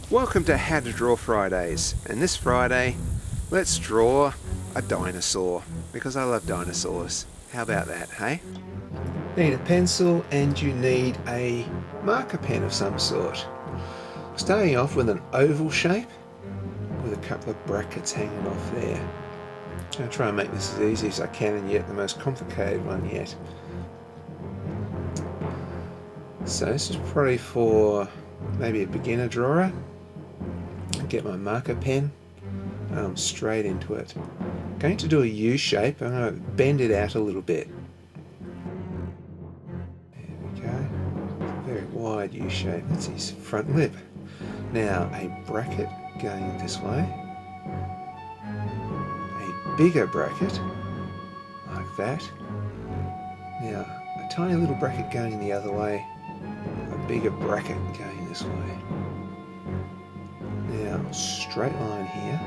Welcome to How to Draw Fridays, and this Friday, let's draw a dinosaur, because I love dinosaurs. How about that, hey? You need a pencil and you need a marker pen of some sort. Starting off with an oval shape with a couple of brackets hanging off there. I'm going to try and make this as easy as I can, and yet the most complicated one yet. So this is probably for maybe a beginner drawer. Get my marker pen straight into it. I'm going to do a U shape. I'm going to bend it out a little bit. There we go. It's a very wide U shape. That's his front lip. Now a bracket going this way. A bigger bracket like that. Now a tiny little bracket going the other way. A bigger bracket going this way. Now, straight line here.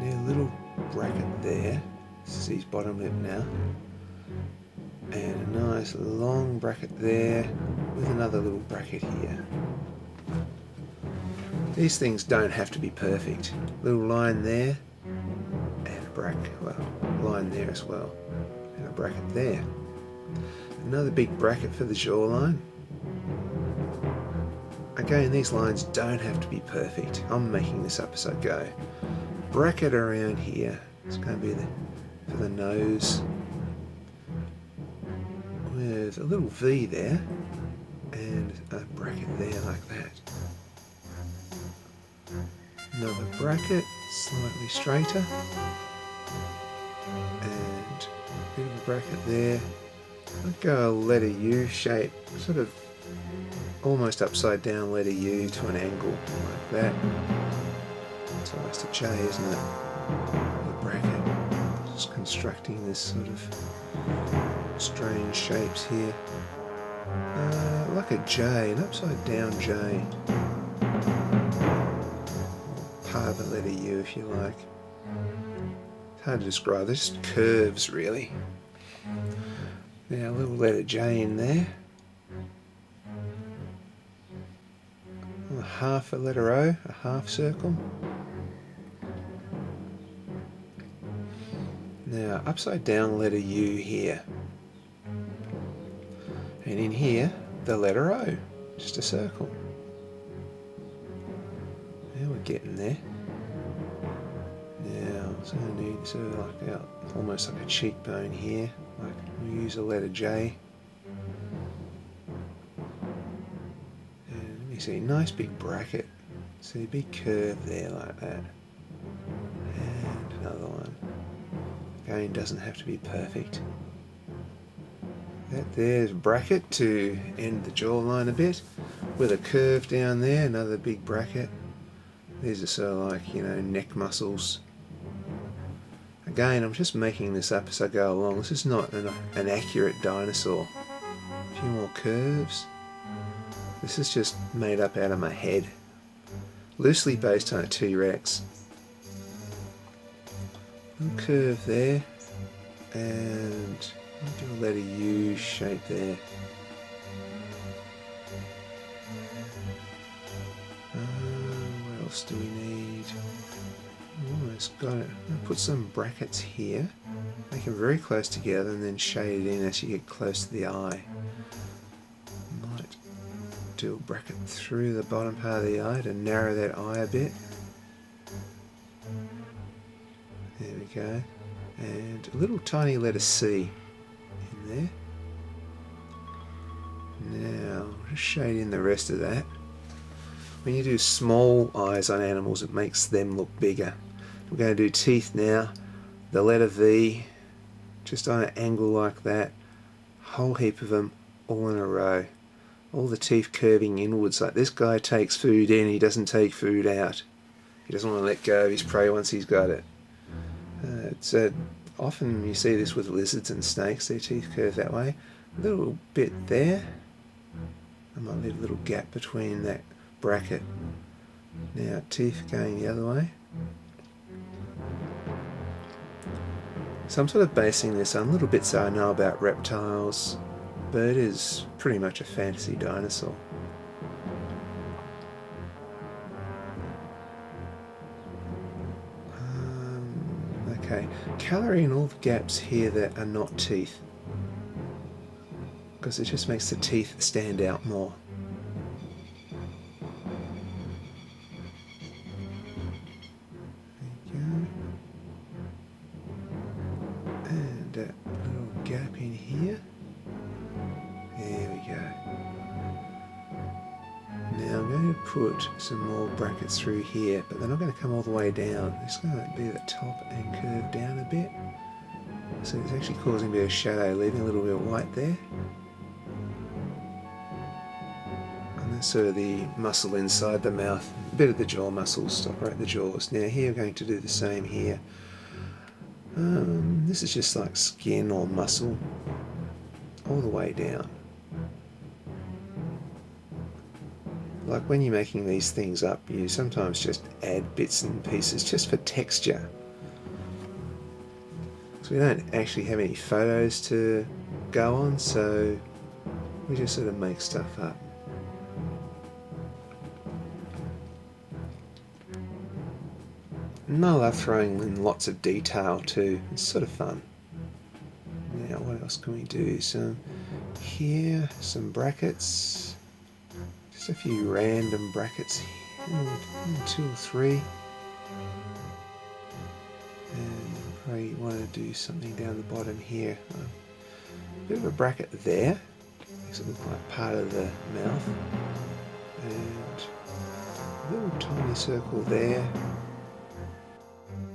Now a little bracket there. This is his bottom lip now. And a nice long bracket there with another little bracket here. These things don't have to be perfect. Little line there and a bracket. Well, line there as well. And a bracket there. Another big bracket for the jawline. Again, these lines don't have to be perfect. I'm making this up as I go. Bracket around here. It's going to be for the nose. With a little V there. And a bracket there like that. Another bracket, slightly straighter. And a bit of a bracket there. I'll go a letter U shape, sort of almost upside down letter U to an angle like that. It's almost a J, isn't it? The bracket. Just constructing this sort of strange shapes here. Like a J, an upside down J. Part of a letter U if you like. It's hard to describe, they're just curves really. Now a little letter J in there. Half a letter O, a half circle. Now upside down letter U here. And in here, the letter O, just a circle. Now we're getting there. Now it's going to need sort of like almost like a cheekbone here. Like we use a letter J. And let me see, nice big bracket. See, big curve there like that. And another one. Again, doesn't have to be perfect. There's a bracket to end the jawline a bit, with a curve down there, another big bracket. These are sort of like, neck muscles. Again, I'm just making this up as I go along. This is not an accurate dinosaur. A few more curves. This is just made up out of my head. Loosely based on a T-Rex. Little curve there. And I'll do a letter U shape there. What else do we need? Almost got it. I'll put some brackets here. Make them very close together and then shade it in as you get close to the eye. Might do a bracket through the bottom part of the eye to narrow that eye a bit. There we go. And a little tiny letter C in there. Now, just shade in the rest of that. When you do small eyes on animals, it makes them look bigger. We're going to do teeth now. The letter V, just on an angle like that. Whole heap of them, all in a row. All the teeth curving inwards. Like this guy takes food in, he doesn't take food out. He doesn't want to let go of his prey once he's got it. Often you see this with lizards and snakes, their teeth curve that way. A little bit there. I might leave a little gap between that bracket. Now teeth going the other way. So I'm sort of basing this on little bits I know about reptiles. Bird is pretty much a fantasy dinosaur. Okay, colour in all the gaps here that are not teeth, because it just makes the teeth stand out more. There you go. And a little gap in here. There we go. Now I'm going to put some more brackets through here, but they're not going to come all the way down. They're just going to be at the top and curve down a bit. So it's actually causing a bit of shadow, leaving a little bit of white there. And that's sort of the muscle inside the mouth, a bit of the jaw muscles to operate the jaws. Now here we're going to do the same here. This is just like skin or muscle all the way down. Like when you're making these things up, you sometimes just add bits and pieces just for texture. So we don't actually have any photos to go on, so we just sort of make stuff up. And I love throwing in lots of detail too, it's sort of fun. Now what else can we do? Some here, some brackets. Just a few random brackets, 2 or 3. And probably want to do something down the bottom here. A bit of a bracket there, makes it look like part of the mouth. And a little tiny circle there.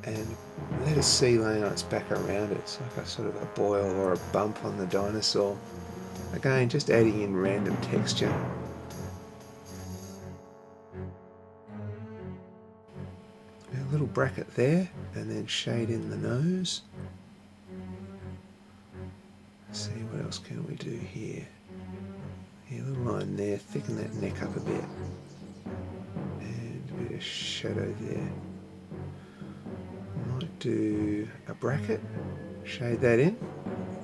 And letter C laying on its back around it. It's like a sort of a boil or a bump on the dinosaur. Again, just adding in random texture. A little bracket there, and then shade in the nose. Let's see, what else can we do here? Yeah, a little line there, thicken that neck up a bit. And a bit of shadow there. Might do a bracket, shade that in.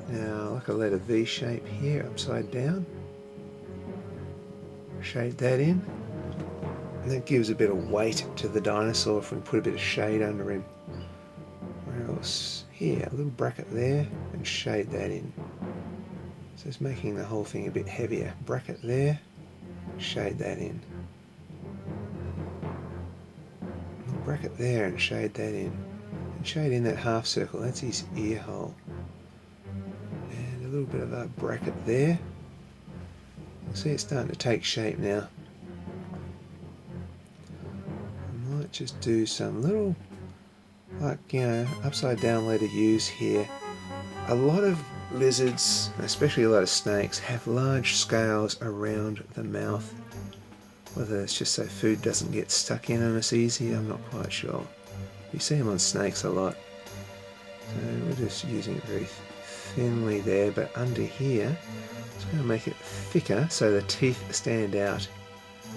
Now, like a letter V shape here, upside down. Shade that in. And that gives a bit of weight to the dinosaur if we put a bit of shade under him. Where else? Here, a little bracket there, and shade that in. So it's making the whole thing a bit heavier. Bracket there, shade that in. A little bracket there, and shade that in. And shade in that half circle, that's his ear hole. And a little bit of a bracket there. See, it's starting to take shape now. Might just do some little, like, upside down letter U's here. A lot of lizards, especially a lot of snakes, have large scales around the mouth. Whether it's just so food doesn't get stuck in them as easy, I'm not quite sure. You see them on snakes a lot. So we're just using it very thinly there, but under here, it's going to make it thicker so the teeth stand out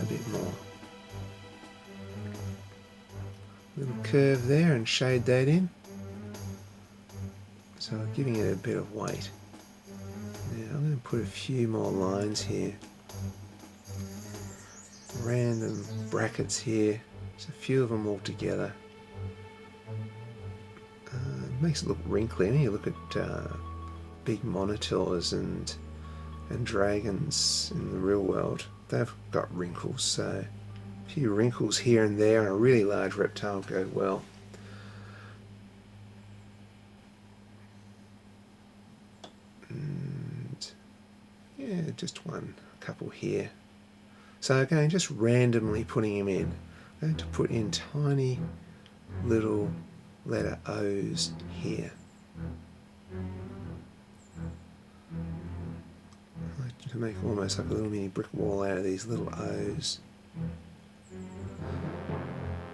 a bit more. Little curve there and shade that in. So giving it a bit of weight. Now I'm going to put a few more lines here. Random brackets here. There's a few of them all together. It makes it look wrinkly. When you look at big monitors and dragons in the real world, they've got wrinkles, so a few wrinkles here and there and a really large reptile go well. And yeah, just a couple here. So again, just randomly putting them in. I'm going to put in tiny little letter O's here. To make almost like a little mini brick wall out of these little O's.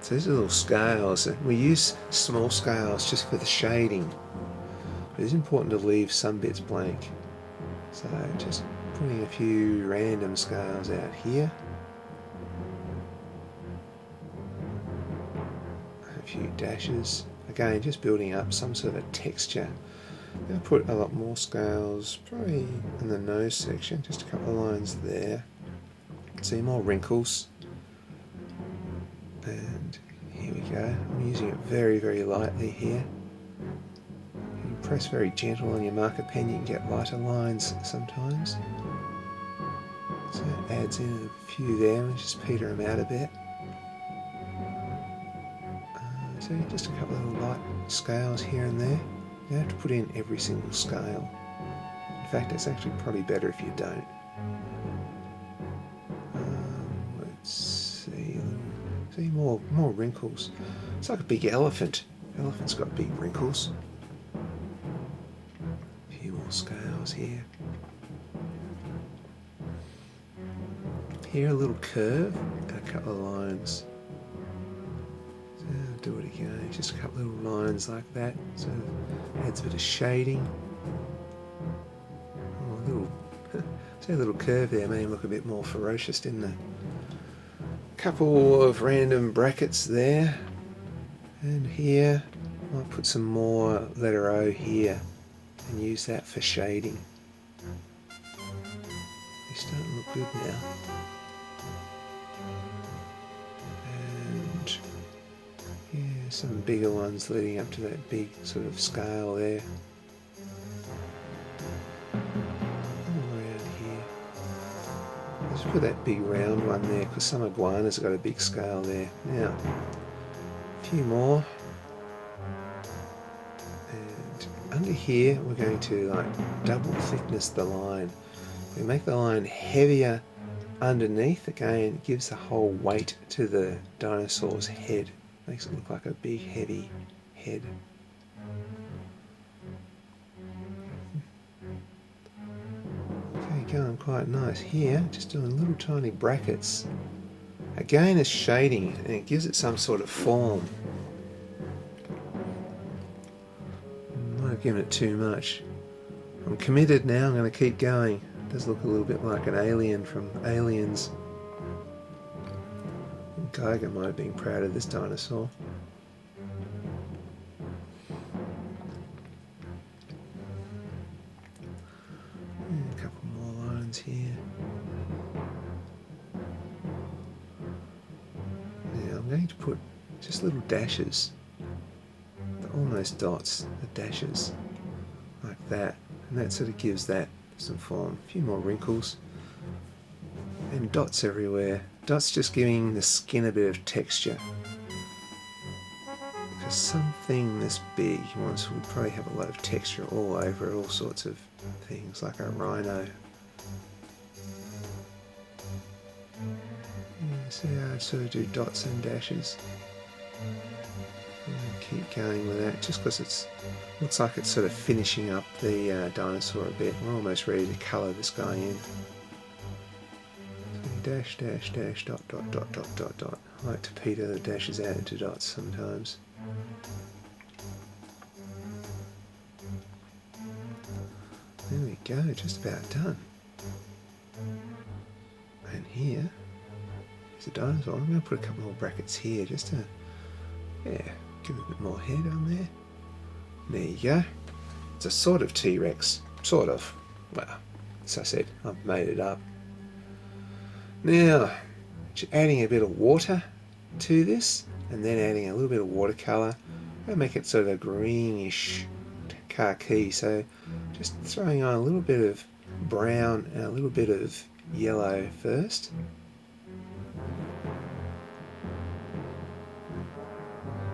So these are little scales, and we use small scales just for the shading. But it's important to leave some bits blank. So just putting a few random scales out here. A few dashes. Again, just building up some sort of a texture. I'm going to put a lot more scales, probably in the nose section, just a couple of lines there. See more wrinkles. And here we go. I'm using it very, very lightly here. If you press very gentle on your marker pen, you can get lighter lines sometimes. So it adds in a few there and just peter them out a bit. So just a couple of little light scales here and there. You don't have to put in every single scale. In fact, it's actually probably better if you don't. Let's see. See more wrinkles. It's like a big elephant. Elephant's got big wrinkles. A few more scales here. Here a little curve and a couple of lines. So I'll do it again. Just a couple of little lines like that. So it adds a bit of shading. Oh, a little, see a little curve there made him look a bit more ferocious, didn't it? Couple of random brackets there, and here I'll put some more letter O here and use that for shading. They're starting to look good now. And yeah, some bigger ones leading up to that big sort of scale there. Just put that big round one there because some iguanas have got a big scale there. Now, a few more. And under here we're going to like double thickness the line. We make the line heavier underneath. Again, it gives the whole weight to the dinosaur's head. Makes it look like a big heavy head. Going quite nice here, just doing little tiny brackets. Again, it's shading and it gives it some sort of form. Might have given it too much. I'm committed now, I'm going to keep going. It does look a little bit like an alien from Aliens. Geiger might have been proud of this dinosaur. Here. Now I'm going to put just little dashes, almost dots, the dashes, like that, and that sort of gives that some form. A few more wrinkles, and dots everywhere. Dots just giving the skin a bit of texture. Because something this big would probably have a lot of texture all over it, all sorts of things, like a rhino. See how I sort of do dots and dashes. And keep going with that, just because it looks like it's sort of finishing up the dinosaur a bit. We're almost ready to colour this guy in. So dash, dash, dash, dot, dot, dot, dot, dot, dot. I like to peter the dashes out into dots sometimes. There we go, just about done. And here is a dinosaur. I'm going to put a couple more brackets here just to, yeah, give it a bit more head on there. There you go. It's a sort of T-Rex. Sort of. Well, as I said, I've made it up. Now, adding a bit of water to this, and then adding a little bit of watercolour. I'll make it sort of a greenish khaki. So just throwing on a little bit of brown and a little bit of yellow first.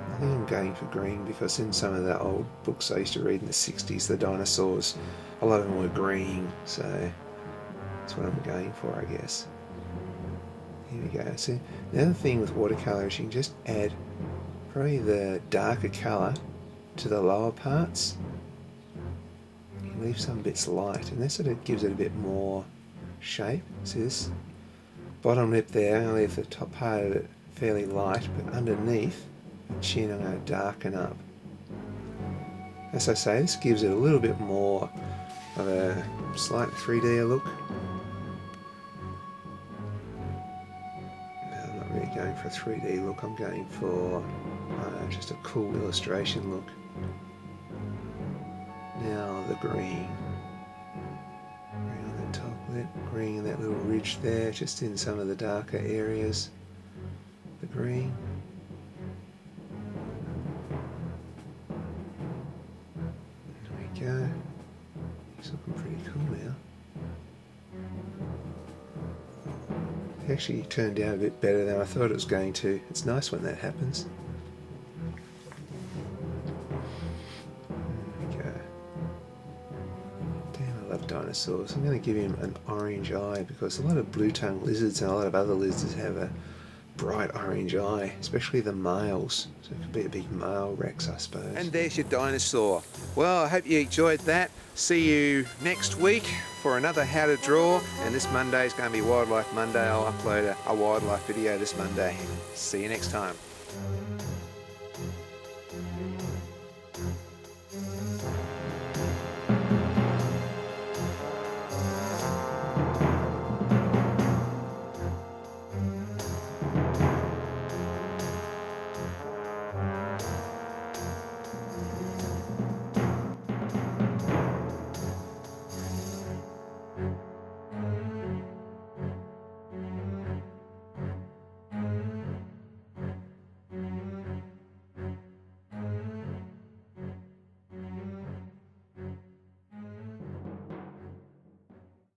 I think I'm going for green because in some of the old books I used to read in the 60s, the dinosaurs, a lot of them were green, so that's what I'm going for, I guess. Here we go. So the other thing with watercolour is you can just add probably the darker colour to the lower parts. You can leave some bits light, and that sort of gives it a bit more shape. See this bottom lip there, I leave the top part of it fairly light, but underneath the chin I'm going to darken up. As I say, this gives it a little bit more of a slight 3D look. No, I'm not really going for a 3D look, I'm going for just a cool illustration look. Now the green. Green on the top lip, green in that little ridge there, just in some of the darker areas. The green. we go. He's looking pretty cool now. It actually turned out a bit better than I thought it was going to. It's nice when that happens. There we go. Damn, I love dinosaurs. I'm going to give him an orange eye because a lot of blue-tongued lizards and a lot of other lizards have a bright orange eye, especially the males. So it could be a big male Rex, I suppose. And there's your dinosaur. Well, I hope you enjoyed that. See you next week for another How to Draw. And this Monday is going to be Wildlife Monday. I'll upload a wildlife video this Monday. See you next time.